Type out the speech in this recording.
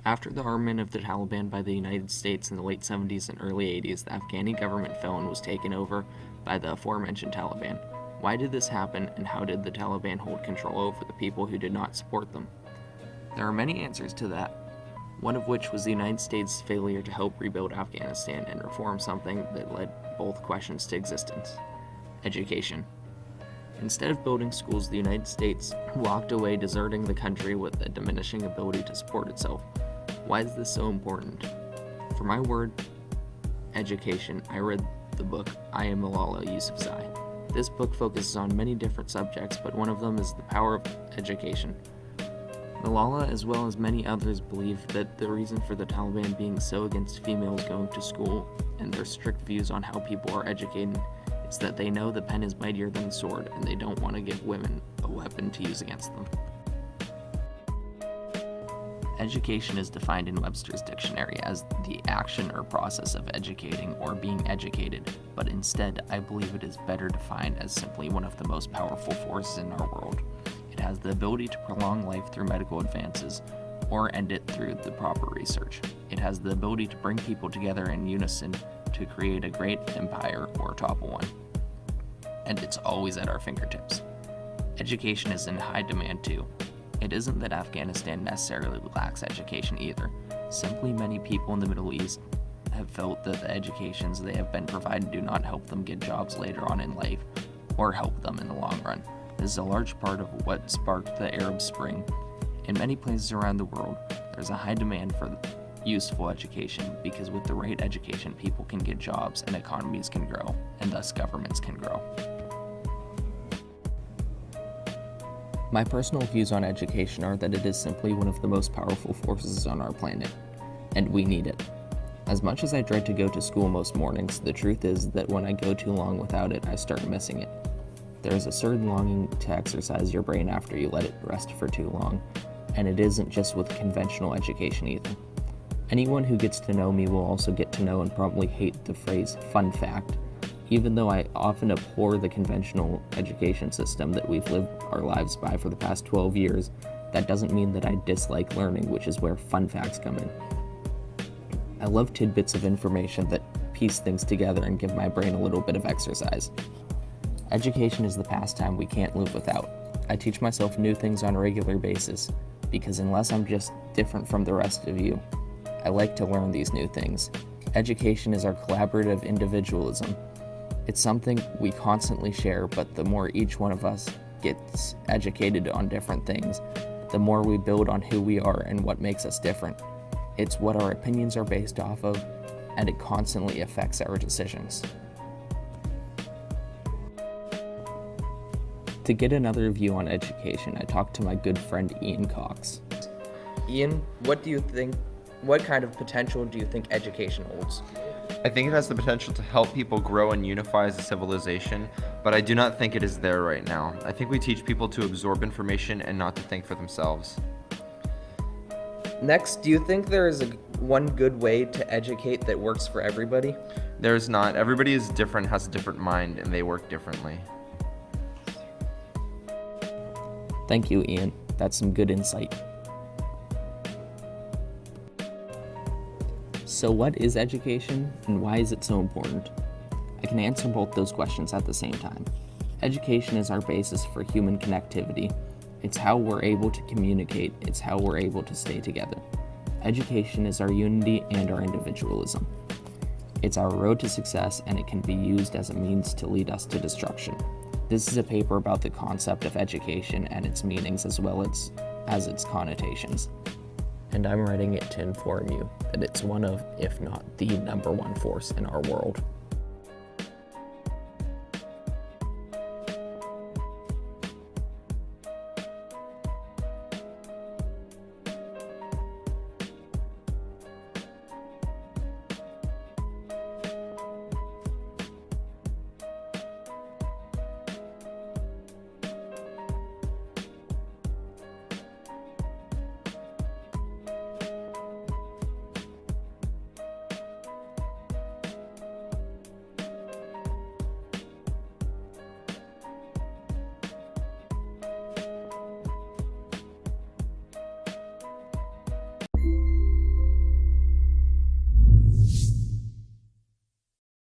After the armament of the Taliban by the United States in the late 70s and early 80s, the Afghani government fell and was taken over by the aforementioned Taliban. Why did this happen, and how did the Taliban hold control over the people who did not support them? There are many answers to that, one of which was the United States' failure to help rebuild Afghanistan and reform something that led both questions to existence: education. Instead of building schools, the United States walked away, deserting the country with a diminishing ability to support itself. Why is this so important? For my word, education, I read the book I Am Malala Yousafzai. This book focuses on many different subjects, but one of them is the power of education. Malala, as well as many others, believe that the reason for the Taliban being so against females going to school and their strict views on how people are educated is that they know the pen is mightier than the sword, and they don't want to give women a weapon to use against them. Education is defined in Webster's dictionary as the action or process of educating or being educated, but instead, I believe it is better defined as simply one of the most powerful forces in our world. It has the ability to prolong life through medical advances, or end it through the proper research. It has the ability to bring people together in unison to create a great empire or topple one. And it's always at our fingertips. Education is in high demand too. It isn't that Afghanistan necessarily lacks education either. Simply, many people in the Middle East have felt that the educations they have been provided do not help them get jobs later on in life, or help them in the long run. This is a large part of what sparked the Arab Spring. In many places around the world, there's a high demand for useful education, because with the right education, people can get jobs and economies can grow, and thus governments can grow. My personal views on education are that it is simply one of the most powerful forces on our planet, and we need it. As much as I dread to go to school most mornings, the truth is that when I go too long without it, I start missing it. There is a certain longing to exercise your brain after you let it rest for too long, and it isn't just with conventional education either. Anyone who gets to know me will also get to know and probably hate the phrase fun fact. Even though I often abhor the conventional education system that we've lived our lives by for the past 12 years, that doesn't mean that I dislike learning, which is where fun facts come in. I love tidbits of information that piece things together and give my brain a little bit of exercise. Education is the pastime we can't live without. I teach myself new things on a regular basis, because unless I'm just different from the rest of you, I like to learn these new things. Education is our collaborative individualism. It's something we constantly share, but the more each one of us gets educated on different things, the more we build on who we are and what makes us different. It's what our opinions are based off of, and it constantly affects our decisions. To get another view on education, I talked to my good friend Ian Cox. Ian, what kind of potential do you think education holds? I think it has the potential to help people grow and unify as a civilization, but I do not think it is there right now. I think we teach people to absorb information and not to think for themselves. Next, do you think there is one good way to educate that works for everybody? There's not. Everybody is different, has a different mind, and they work differently. Thank you, Ian. That's some good insight. So what is education, and why is it so important? I can answer both those questions at the same time. Education is our basis for human connectivity. It's how we're able to communicate. It's how we're able to stay together. Education is our unity and our individualism. It's our road to success, and it can be used as a means to lead us to destruction. This is a paper about the concept of education and its meanings as well as its connotations. And I'm writing it to inform you that it's one of, if not the number one force in our world.